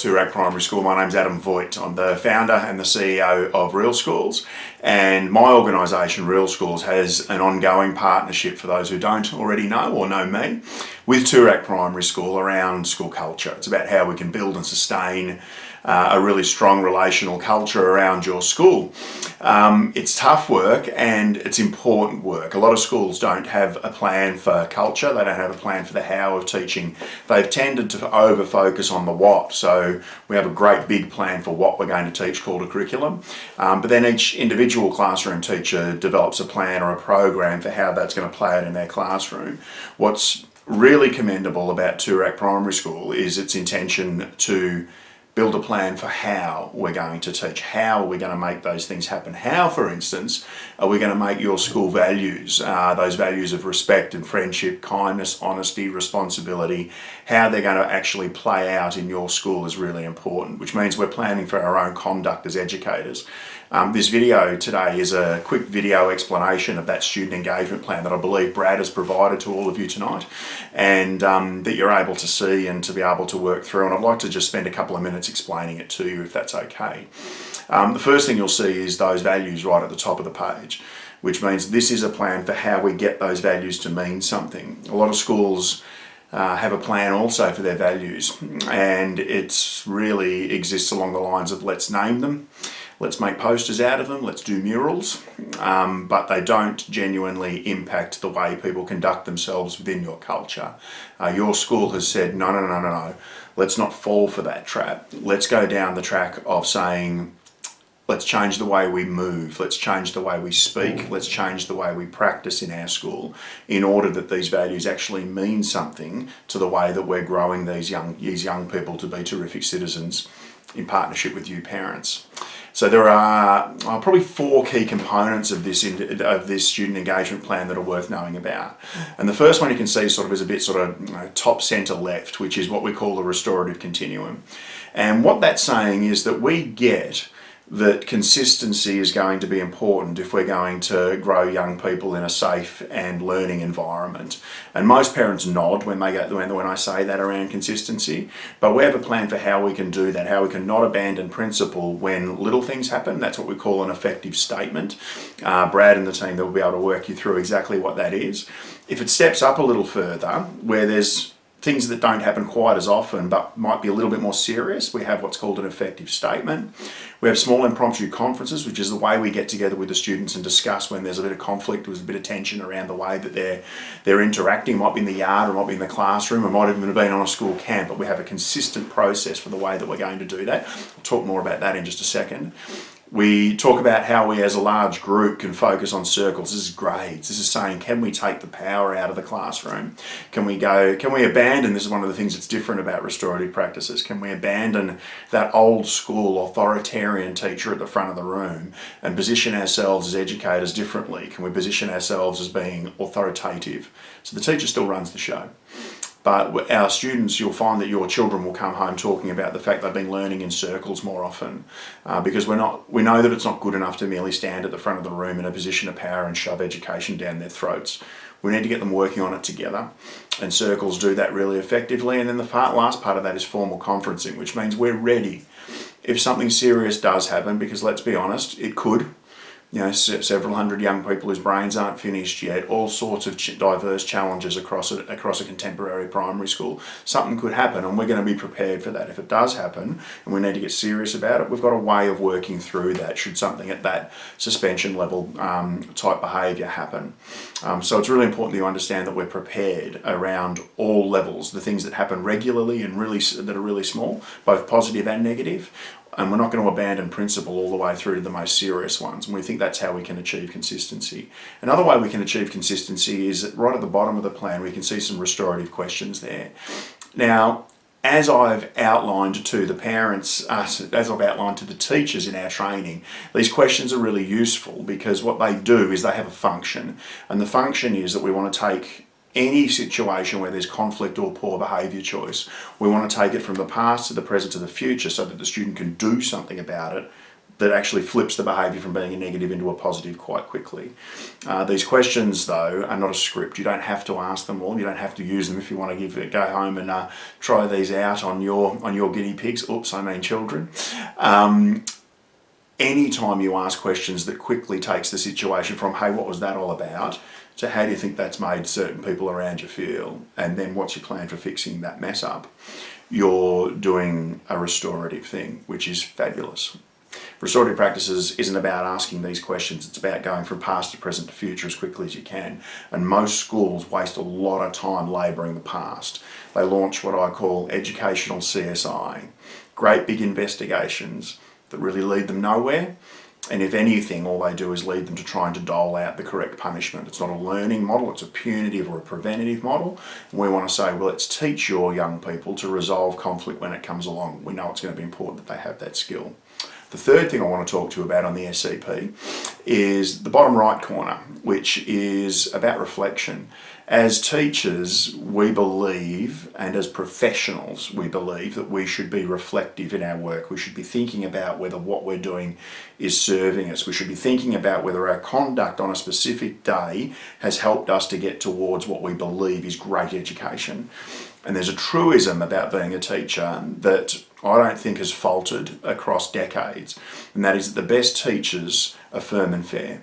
Toorak Primary School. My name's Adam Voigt. I'm the founder and the CEO of Real Schools, and my organisation, Real Schools, has an ongoing partnership, for those who don't already know or know me, with Toorak Primary School around school culture. It's about how we can build and sustain a really strong relational culture around your school. It's tough work and it's important work. A lot of schools don't have a plan for culture. They don't have a plan for the how of teaching. They've tended to over focus on the what. So we have a great big plan for what we're going to teach called a curriculum. But then each individual classroom teacher develops a plan or a program for how that's going to play out in their classroom. What's really commendable about Toorak Primary School is its intention to build a plan for how we're going to teach, how we're going to make those things happen. How, for instance, are we going to make your school values, those values of respect and friendship, kindness, honesty, responsibility, how they're going to actually play out in your school is really important, which means we're planning for our own conduct as educators. This video today is a quick video explanation of that student engagement plan that I believe Brad has provided to all of you tonight, and that you're able to see and to be able to work through. And I'd like to just spend a couple of minutes explaining it to you, if that's okay. The first thing you'll see is those values right at the top of the page, which means this is a plan for how we get those values to mean something. A lot of schools have a plan also for their values, and it really exists along the lines of let's name them, let's make posters out of them, let's do murals, but they don't genuinely impact the way people conduct themselves within your culture. Your school has said, no, let's not fall for that trap. Let's go down the track of saying, let's change the way we move, let's change the way we speak, let's change the way we practice in our school in order that these values actually mean something to the way that we're growing these young people to be terrific citizens in partnership with you parents. So there are probably four key components of this student engagement plan that are worth knowing about. And the first one you can see is a bit top centre left, which is what we call the restorative continuum. And what that's saying is that we get that consistency is going to be important if we're going to grow young people in a safe and learning environment. And most parents nod when I say that around consistency, but we have a plan for how we can do that, how we can not abandon principle when little things happen. That's what we call an effective statement. Brad and the team, they'll be able to work you through exactly what that is. If it steps up a little further, where there's things that don't happen quite as often but might be a little bit more serious, we have what's called an effective statement. We have small impromptu conferences, which is the way we get together with the students and discuss when there's a bit of conflict, there's a bit of tension around the way that they're interacting. It might be in the yard, or it might be in the classroom, or it might even have been on a school camp, but we have a consistent process for the way that we're going to do that. I'll talk more about that in just a second. We talk about how we as a large group can focus on circles. This is grades. This is saying, can we take the power out of the classroom? Can we abandon, this is one of the things that's different about restorative practices, can we abandon that old school authoritarian teacher at the front of the room and position ourselves as educators differently? Can we position ourselves as being authoritative? So the teacher still runs the show. But our students, you'll find that your children will come home talking about the fact they've been learning in circles more often, because we know that it's not good enough to merely stand at the front of the room in a position of power and shove education down their throats. We need to get them working on it together, and circles do that really effectively. And then the last part of that is formal conferencing, which means we're ready if something serious does happen, because let's be honest, it could. Several hundred young people whose brains aren't finished yet, all sorts of diverse challenges across a contemporary primary school. Something could happen, and we're going to be prepared for that. If it does happen, and we need to get serious about it, we've got a way of working through that should something at that suspension level type behaviour happen. So it's really important that you understand that we're prepared around all levels, the things that happen regularly and that are really small, both positive and negative. And we're not going to abandon principle all the way through to the most serious ones. And we think that's how we can achieve consistency. Another way we can achieve consistency is that right at the bottom of the plan, we can see some restorative questions there. Now, as I've outlined to the parents, as I've outlined to the teachers in our training, these questions are really useful because what they do is they have a function. And the function is that we want to take any situation where there's conflict or poor behaviour choice, we want to take it from the past to the present to the future so that the student can do something about it that actually flips the behaviour from being a negative into a positive quite quickly. These questions, though, are not a script. You don't have to ask them all. You don't have to use them if you want to go home and try these out on your guinea pigs. Oops, I mean children. Anytime you ask questions that quickly takes the situation from, hey, what was that all about, to how do you think that's made certain people around you feel, and then what's your plan for fixing that mess up, you're doing a restorative thing, which is fabulous. Restorative practices isn't about asking these questions, it's about going from past to present to future as quickly as you can. And most schools waste a lot of time labouring the past. They launch what I call educational CSI, great big investigations that really lead them nowhere. And if anything, all they do is lead them to trying to dole out the correct punishment. It's not a learning model, it's a punitive or a preventative model. And we want to say, well, let's teach your young people to resolve conflict when it comes along. We know it's going to be important that they have that skill. The third thing I want to talk to you about on the SEP is the bottom right corner, which is about reflection. As teachers, we believe, and as professionals, we believe that we should be reflective in our work. We should be thinking about whether what we're doing is serving us. We should be thinking about whether our conduct on a specific day has helped us to get towards what we believe is great education. And there's a truism about being a teacher that I don't think has faltered across decades, and that is that the best teachers are firm and fair.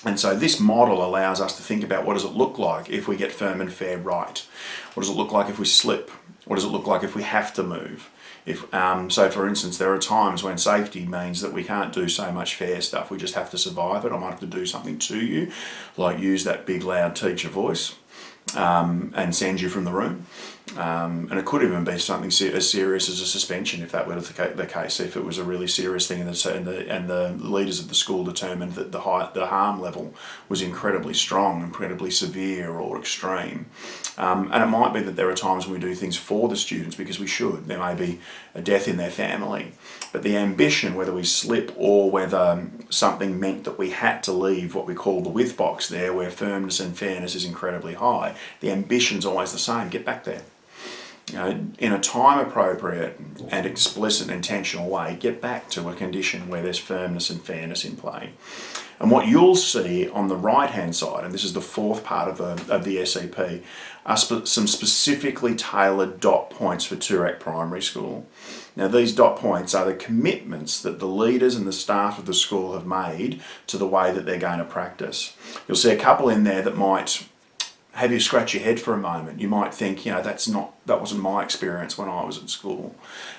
And so this model allows us to think about what does it look like if we get firm and fair right? What does it look like if we slip? What does it look like if we have to move? So for instance, there are times when safety means that we can't do so much fair stuff, we just have to survive it. I might have to do something to you, like use that big loud teacher voice and send you from the room. And it could even be something as serious as a suspension if that were the case, if it was a really serious thing and the leaders of the school determined that the harm level was incredibly strong, incredibly severe or extreme. And it might be that there are times when we do things for the students because we should. There may be a death in their family. But the ambition, whether we slip or whether something meant that we had to leave what we call the with box there, where firmness and fairness is incredibly high, the ambition's always the same. Get back there. In a time appropriate and explicit and intentional way, get back to a condition where there's firmness and fairness in play. And what you'll see on the right hand side, and this is the fourth part of the SEP, are some specifically tailored dot points for Toorak Primary School. Now these dot points are the commitments that the leaders and the staff of the school have made to the way that they're going to practice. You'll see a couple in there that might have you scratch your head for a moment. You might think, that wasn't my experience when I was at school.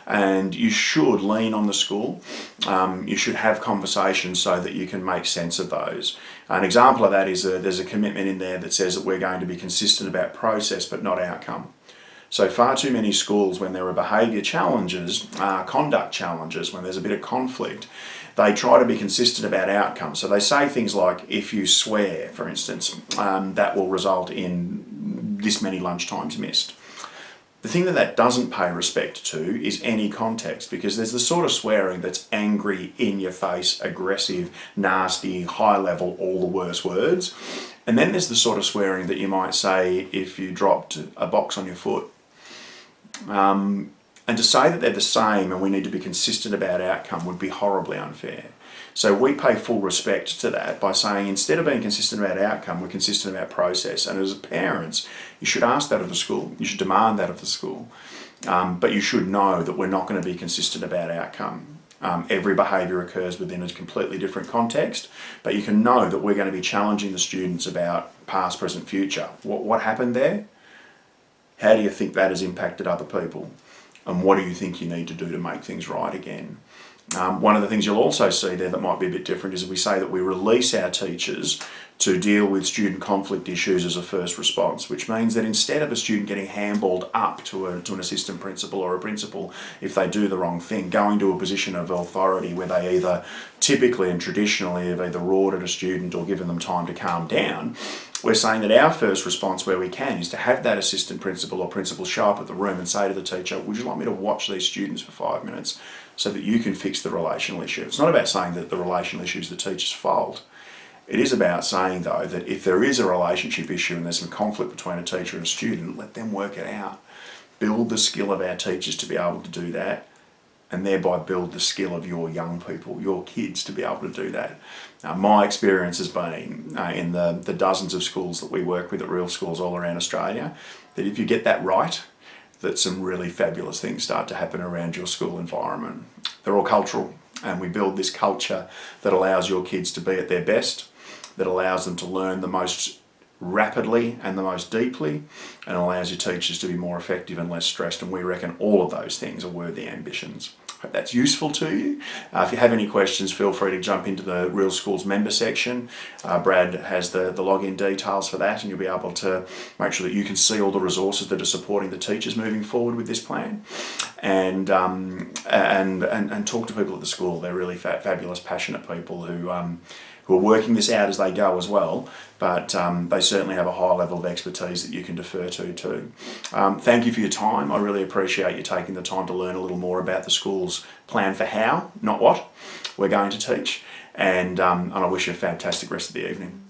And you should lean on the school. You should have conversations so that you can make sense of those. An example of that is there's a commitment in there that says that we're going to be consistent about process but not outcome. So far too many schools, when there are behaviour challenges, conduct challenges, when there's a bit of conflict, they try to be consistent about outcomes. So they say things like, if you swear, for instance, that will result in this many lunchtimes missed. The thing that doesn't pay respect to is any context, because there's the sort of swearing that's angry, in your face, aggressive, nasty, high level, all the worst words. And then there's the sort of swearing that you might say if you dropped a box on your foot. And to say that they're the same and we need to be consistent about outcome would be horribly unfair. So we pay full respect to that by saying instead of being consistent about outcome, we're consistent about process. And as parents, you should ask that of the school. You should demand that of the school. But you should know that we're not going to be consistent about outcome. Every behaviour occurs within a completely different context, but you can know that we're going to be challenging the students about past, present, future. What happened there? How do you think that has impacted other people? And what do you think you need to do to make things right again? One of the things you'll also see there that might be a bit different is we say that we release our teachers to deal with student conflict issues as a first response, which means that instead of a student getting handballed up to an assistant principal or a principal if they do the wrong thing, going to a position of authority where they either typically and traditionally have either roared at a student or given them time to calm down, we're saying that our first response where we can is to have that assistant principal or principal show up at the room and say to the teacher, would you like me to watch these students for 5 minutes so that you can fix the relational issue? It's not about saying that the relational issue is the teacher's fault. It is about saying, though, that if there is a relationship issue and there's some conflict between a teacher and a student, let them work it out. Build the skill of our teachers to be able to do that and thereby build the skill of your young people, your kids, to be able to do that. My experience has been in the dozens of schools that we work with at Real Schools all around Australia, that if you get that right, that some really fabulous things start to happen around your school environment. They're all cultural, and we build this culture that allows your kids to be at their best, that allows them to learn the most rapidly and the most deeply, and allows your teachers to be more effective and less stressed. And we reckon all of those things are worthy ambitions. Hope that's useful to you. If you have any questions, feel free to jump into the Real Schools member section. Brad has the login details for that, and you'll be able to make sure that you can see all the resources that are supporting the teachers moving forward with this plan, and talk to people at the school. They're really fabulous, passionate people who are working this out as they go as well, but they certainly have a high level of expertise that you can defer to too. Thank you for your time. I really appreciate you taking the time to learn a little more about the school's plan for how, not what, we're going to teach, and I wish you a fantastic rest of the evening.